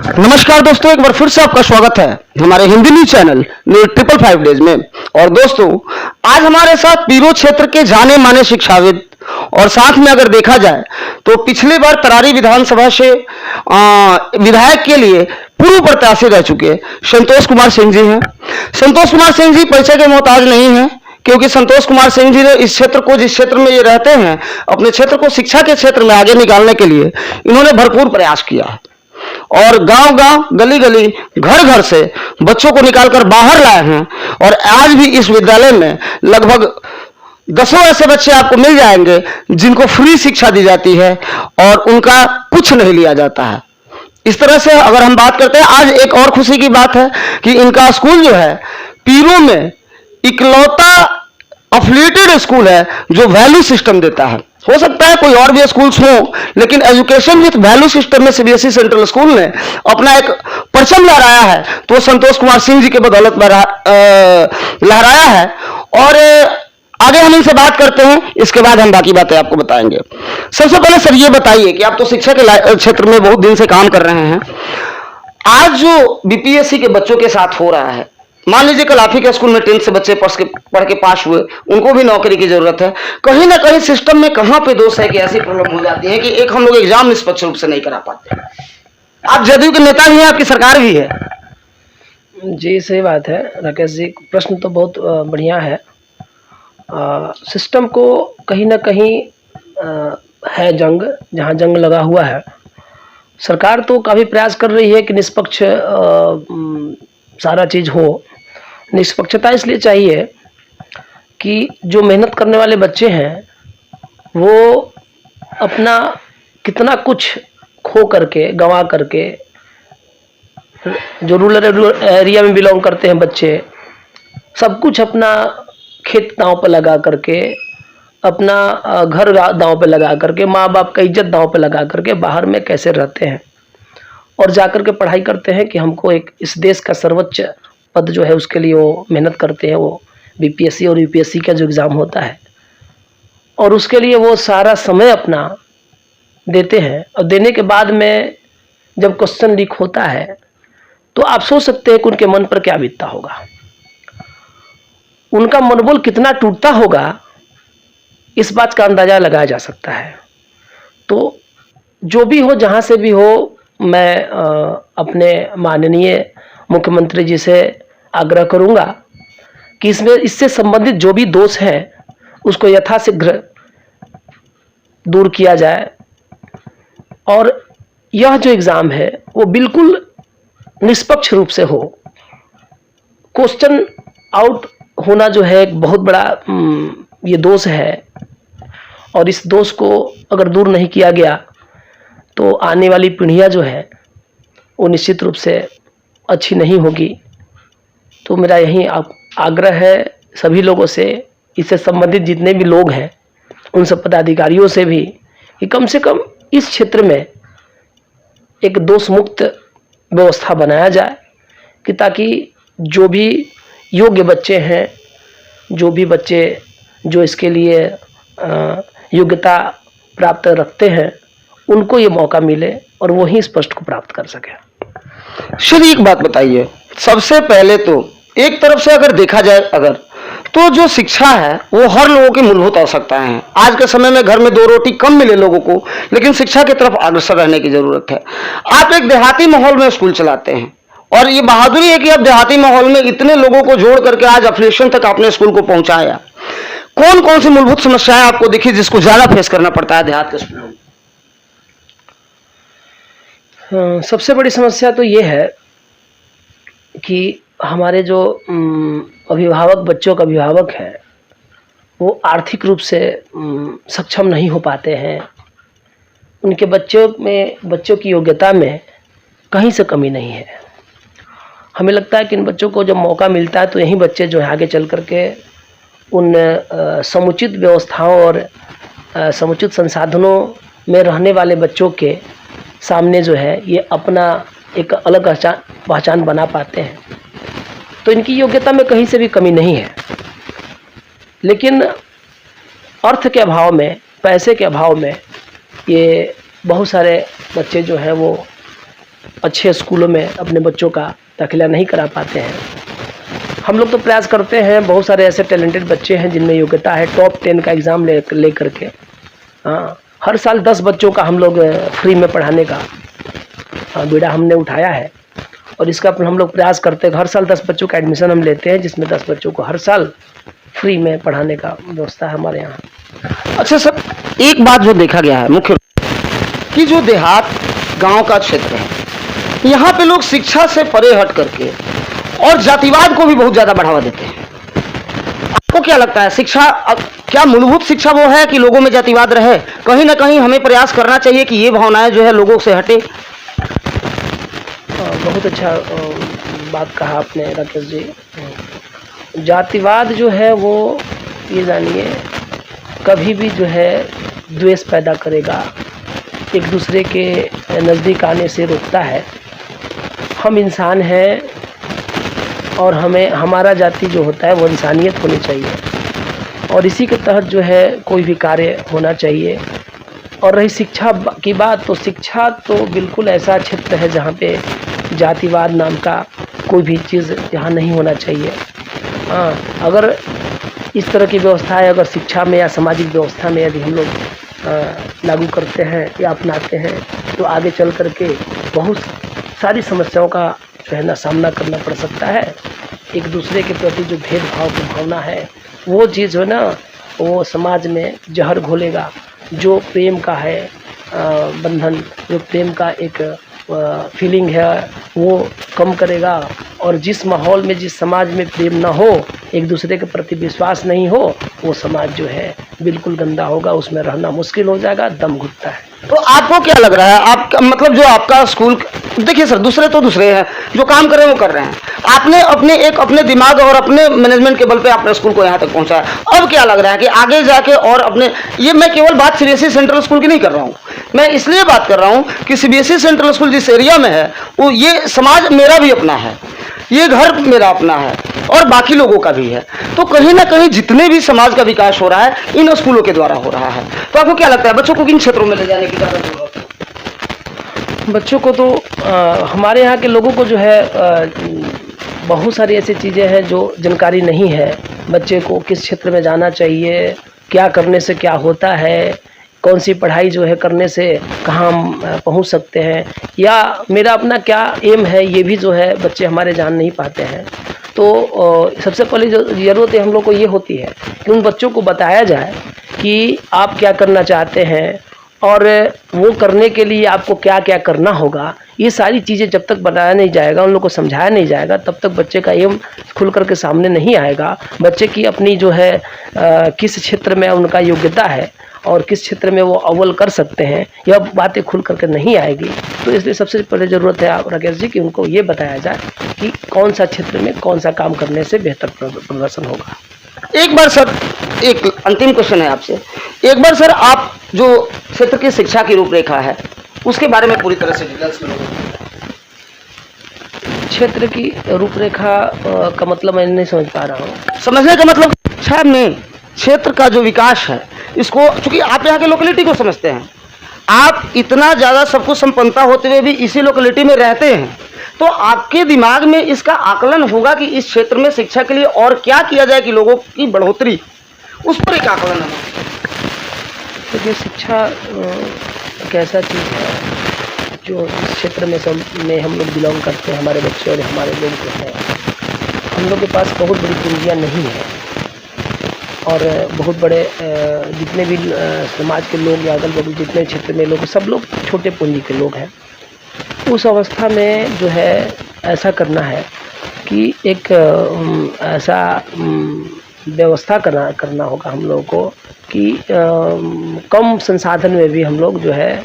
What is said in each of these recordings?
नमस्कार दोस्तों, एक बार फिर से आपका स्वागत है हमारे Hindi news channel news 555 days में। और दोस्तों, आज हमारे साथ पीरो क्षेत्र के जाने माने शिक्षाविद और साथ में अगर देखा जाए तो पिछली बार तरारी विधानसभा से विधायक के लिए पूर्व प्रत्याशी रह चुके संतोष कुमार सिंह जी हैं। संतोष कुमार सिंह जी परिचय के मोहताज नहीं है, क्योंकि संतोष कुमार सिंह जी ने इस क्षेत्र को, जिस क्षेत्र में ये रहते हैं, अपने क्षेत्र को शिक्षा के क्षेत्र में आगे निकालने के लिए इन्होंने भरपूर प्रयास किया और गांव-गांव, गली-गली, घर-घर से बच्चों को निकालकर बाहर लाए हैं। और आज भी इस विद्यालय में लगभग दसों ऐसे बच्चे आपको मिल जाएंगे जिनको फ्री शिक्षा दी जाती है और उनका कुछ नहीं लिया जाता है। इस तरह से अगर हम बात करते हैं, आज एक और खुशी की बात है कि इनका स्कूल जो है पीरो में इकलौता अफिलिएटेड स्कूल है जो वैल्यू सिस्टम देता है। हो सकता है कोई और भी स्कूल्स हो, लेकिन एजुकेशन विथ वैल्यू सिस्टम में सीबीएसई सेंट्रल स्कूल ने अपना एक परचम लहराया है, तो संतोष कुमार सिंह जी के बदौलत लहराया है। और आगे हम इनसे बात करते हैं, इसके बाद हम बाकी बातें आपको बताएंगे। सबसे पहले सर ये बताइए कि आप तो शिक्षा के क्षेत्र में बहुत दिन से काम कर रहे हैं। आज जो बीपीएससी के बच्चों के साथ हो रहा है, मान लीजिए कल आप ही के स्कूल में 10th से बच्चे पढ़ के पास हुए, उनको भी नौकरी की जरूरत है। कहीं ना कहीं सिस्टम में कहां पे दोष है कि ऐसी प्रॉब्लम हो जाती है कि एक हम लोग एग्जाम निष्पक्ष रूप से नहीं करा पाते। आप जदयू के नेता भी हैं, आपकी सरकार भी है। जी सही बात है राकेश जी, प्रश्न तो बहुत बढ़िया है। सिस्टम को कहीं ना कहीं है जंग, जहां जंग लगा हुआ है। सरकार तो काफ़ी प्रयास कर रही है कि निष्पक्ष सारा चीज़ हो। निष्पक्षता इसलिए चाहिए कि जो मेहनत करने वाले बच्चे हैं वो अपना कितना कुछ खो करके, गंवा करके, जो रूरल एरिया में बिलोंग करते हैं बच्चे, सब कुछ अपना खेत दांव पे लगा करके, अपना घर दांव पे लगा करके, माँ बाप का इज्जत दांव पे लगा करके बाहर में कैसे रहते हैं और जाकर के पढ़ाई करते हैं कि हमको एक इस देश का सर्वोच्च पद जो है उसके लिए वो मेहनत करते हैं। वो बीपीएससी और यूपीएससी का जो एग्ज़ाम होता है और उसके लिए वो सारा समय अपना देते हैं। और देने के बाद में जब क्वेश्चन लीक होता है तो आप सोच सकते हैं कि उनके मन पर क्या बीतता होगा, उनका मनोबल कितना टूटता होगा, इस बात का अंदाज़ा लगाया जा सकता है। तो जो भी हो, जहाँ से भी हो, मैं अपने माननीय मुख्यमंत्री जी से आग्रह करूंगा कि इससे संबंधित जो भी दोष हैं उसको यथाशीघ्र दूर किया जाए और यह जो एग्ज़ाम है वो बिल्कुल निष्पक्ष रूप से हो। क्वेश्चन आउट होना जो है एक बहुत बड़ा ये दोष है और इस दोष को अगर दूर नहीं किया गया तो आने वाली पीढ़ियाँ जो है वो निश्चित रूप से अच्छी नहीं होगी। तो मेरा यही आग्रह है सभी लोगों से, इससे संबंधित जितने भी लोग हैं उन सब पदाधिकारियों से भी, कि कम से कम इस क्षेत्र में एक दोष मुक्त व्यवस्था बनाया जाए कि ताकि जो भी योग्य बच्चे हैं, जो भी बच्चे जो इसके लिए योग्यता प्राप्त रखते हैं, उनको ये मौका मिले और वो ही इस पोस्ट को प्राप्त कर सके। सर एक बात बताइए, सबसे पहले तो एक तरफ से अगर देखा जाए तो जो शिक्षा है वो हर लोगों की मूलभूत आवश्यकताएं हैं। आज के समय में घर में 2 रोटी कम मिले लोगों को, लेकिन शिक्षा की तरफ अग्रसर रहने की जरूरत है। आप एक देहाती माहौल में स्कूल चलाते हैं और ये बहादुरी है कि आप देहाती माहौल में इतने लोगों को जोड़ करके आज एफिलिएशन तक आपने स्कूल को पहुंचाया। कौन कौन सी मूलभूत समस्याएं आपको दिखी जिसको ज्यादा फेस करना पड़ता है देहात के स्कूलों में? सबसे बड़ी समस्या तो ये है कि हमारे जो अभिभावक, बच्चों का अभिभावक हैं, वो आर्थिक रूप से सक्षम नहीं हो पाते हैं। उनके बच्चों की योग्यता में कहीं से कमी नहीं है। हमें लगता है कि इन बच्चों को जब मौका मिलता है तो यही बच्चे जो है आगे चल करके उन समुचित व्यवस्थाओं और समुचित संसाधनों में रहने वाले बच्चों के सामने जो है ये अपना एक अलग पहचान बना पाते हैं। तो इनकी योग्यता में कहीं से भी कमी नहीं है, लेकिन अर्थ के अभाव में, पैसे के अभाव में ये बहुत सारे बच्चे जो हैं वो अच्छे स्कूलों में अपने बच्चों का दाखिला नहीं करा पाते हैं। हम लोग तो प्रयास करते हैं, बहुत सारे ऐसे टैलेंटेड बच्चे हैं जिनमें योग्यता है, टॉप 10 का एग्ज़ाम ले करके हर साल 10 बच्चों का हम लोग फ्री में पढ़ाने का बीड़ा हमने उठाया है। और इसका हम लोग प्रयास करते हैं, हर साल 10 बच्चों का एडमिशन हम लेते हैं, जिसमें 10 बच्चों को हर साल फ्री में पढ़ाने का व्यवस्था है हमारे यहाँ। अच्छा सर, एक बात जो देखा गया है मुख्य कि जो देहात गांव का क्षेत्र है, यहाँ पे लोग शिक्षा से परे हट करके और जातिवाद को भी बहुत ज्यादा बढ़ावा देते हैं। आपको क्या लगता है, शिक्षा क्या मूलभूत शिक्षा वो है कि लोगों में जातिवाद रहे? कहीं ना कहीं हमें प्रयास करना चाहिए कि ये भावनाएं जो है लोगों से हटे। बहुत अच्छा बात कहा आपने राकेश जी। जातिवाद जो है वो, ये जानिए, कभी भी जो है द्वेष पैदा करेगा, एक दूसरे के नज़दीक आने से रोकता है। हम इंसान हैं और हमें हमारा जाति जो होता है वो इंसानियत होनी चाहिए, और इसी के तहत जो है कोई भी कार्य होना चाहिए। और रही शिक्षा की बात, तो शिक्षा तो बिल्कुल ऐसा क्षेत्र है जहाँ पे जातिवाद नाम का कोई भी चीज़ यहाँ नहीं होना चाहिए। अगर इस तरह की व्यवस्थाएं अगर शिक्षा में या सामाजिक व्यवस्था में यदि हम लोग लागू करते हैं या अपनाते हैं, तो आगे चल करके बहुत सारी समस्याओं का जो है ना सामना करना पड़ सकता है। एक दूसरे के प्रति जो भेदभाव की भावना है वो चीज़ जो है ना, वो समाज में जहर घोलेगा। जो प्रेम का है बंधन, जो प्रेम का एक फीलिंग है वो कम करेगा। और जिस माहौल में, जिस समाज में प्रेम ना हो, एक दूसरे के प्रति विश्वास नहीं हो, वो समाज जो है बिल्कुल गंदा होगा, उसमें रहना मुश्किल हो जाएगा, दम घुटता है। तो आपको क्या लग रहा है, आपका मतलब जो आपका स्कूल, देखिए सर, दूसरे तो दूसरे हैं, जो काम कर रहे हैं वो कर रहे हैं, आपने अपने दिमाग और अपने मैनेजमेंट के बल पे आपने स्कूल को यहाँ तक पहुँचाया। अब क्या लग रहा है कि आगे जाके और अपने, ये मैं केवल बात सीबीएसई सेंट्रल स्कूल की नहीं कर रहा हूँ, मैं इसलिए बात कर रहा हूँ कि सीबीएसई सेंट्रल स्कूल जिस एरिया में है वो, ये समाज मेरा भी अपना है, ये घर मेरा अपना है और बाकी लोगों का भी है। तो कहीं ना कहीं जितने भी समाज का विकास हो रहा है इन स्कूलों के द्वारा हो रहा है। तो आपको क्या लगता है बच्चों को किन क्षेत्रों में ले जाने की ज़्यादा जरूरत है? बच्चों को तो हमारे यहाँ के लोगों को जो है बहुत सारी ऐसी चीज़ें हैं जो जानकारी नहीं है। बच्चे को किस क्षेत्र में जाना चाहिए, क्या करने से क्या होता है, कौन सी पढ़ाई जो है करने से कहाँ हम पहुँच सकते हैं, या मेरा अपना क्या एम है, ये भी जो है बच्चे हमारे जान नहीं पाते हैं। तो सबसे पहले जो ज़रूरत है हम लोग को ये होती है कि उन बच्चों को बताया जाए कि आप क्या करना चाहते हैं और वो करने के लिए आपको क्या क्या करना होगा। ये सारी चीज़ें जब तक बताया नहीं जाएगा, उन लोग को समझाया नहीं जाएगा, तब तक बच्चे का एम खुल कर के सामने नहीं आएगा। बच्चे की अपनी जो है किस क्षेत्र में उनका योग्यता है और किस क्षेत्र में वो अव्वल कर सकते हैं, यह बातें खुल करके नहीं आएगी। तो इसलिए सबसे पहले ज़रूरत है आप राकेश जी कि उनको ये बताया जाए कि कौन सा क्षेत्र में कौन सा काम करने से बेहतर प्रदर्शन होगा। एक बार सर, एक अंतिम क्वेश्चन है आपसे, एक बार सर आप जो क्षेत्र की शिक्षा की रूपरेखा है उसके बारे में पूरी तरह से डिटेल्स में क्षेत्र की रूपरेखा का मतलब मैं नहीं समझ पा रहा हूँ। समझने का मतलब शायद नहीं, क्षेत्र का जो विकास है इसको, चूंकि आप यहाँ के लोकेलिटी को समझते हैं, आप इतना ज़्यादा सब कुछ संपन्नता होते हुए भी इसी लोकेलिटी में रहते हैं, तो आपके दिमाग में इसका आकलन होगा कि इस क्षेत्र में शिक्षा के लिए और क्या किया जाए कि लोगों की बढ़ोतरी, उस पर एक आकलन है। देखिए, शिक्षा एक ऐसा चीज़ है जो इस क्षेत्र में हम लोग बिलोंग करते हैं, हमारे बच्चे और हमारे लोग जो हैं, हम लोग के पास बहुत बड़ी पूंजियाँ नहीं हैं और बहुत बड़े जितने भी समाज के लोग या अगल बगल जितने क्षेत्र में लोग, सब लोग छोटे पूंजी के लोग हैं। उस अवस्था में जो है ऐसा करना है कि एक ऐसा व्यवस्था करना होगा हम लोगों को कि कम संसाधन में भी हम लोग जो है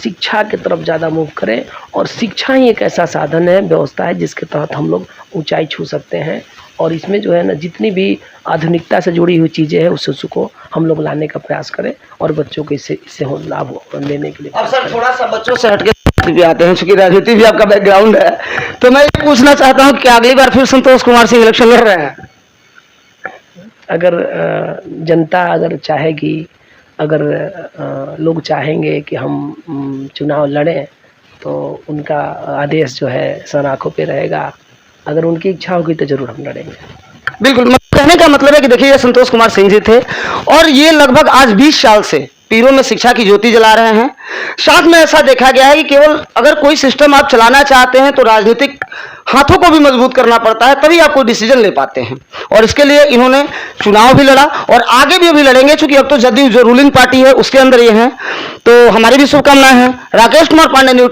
शिक्षा की तरफ ज़्यादा मूव करें। और शिक्षा ही एक ऐसा साधन है, व्यवस्था है, जिसके तहत हम लोग ऊंचाई छू सकते हैं। और इसमें जो है ना, जितनी भी आधुनिकता से जुड़ी हुई चीज़ें हैं उसको हम लोग लाने का प्रयास करें और बच्चों को इससे लाभ लेने के लिए। अब सर थोड़ा सा बच्चों से हटके भी आते हैं, चूंकि राजनीति भी आपका बैकग्राउंड है, तो मैं ये पूछना चाहता हूँ कि अगली बार फिर संतोष कुमार सिंह इलेक्शन लड़ रहे हैं? अगर जनता अगर चाहेगी, अगर लोग चाहेंगे कि हम चुनाव लड़ें, तो उनका आदेश जो है सन आँखों पे रहेगा। अगर उनकी इच्छा होगी तो जरूर हम लड़ेंगे। बिल्कुल, कहने का मतलब है कि देखिए, ये संतोष कुमार सिंह जी थे और ये लगभग आज 20 साल से पीरों में शिक्षा की ज्योति जला रहे हैं। साथ में ऐसा देखा गया है कि केवल अगर कोई सिस्टम आप चलाना चाहते हैं तो राजनीतिक हाथों को भी मजबूत करना पड़ता है, तभी आप कोई डिसीजन ले पाते हैं। और इसके लिए इन्होंने चुनाव भी लड़ा और आगे भी अभी लड़ेंगे, क्योंकि अब तो जदयू जो रूलिंग पार्टी है उसके अंदर ये हैं। तो हमारी भी शुभकामनाएं हैं। राकेश कुमार पांडे, न्यूज़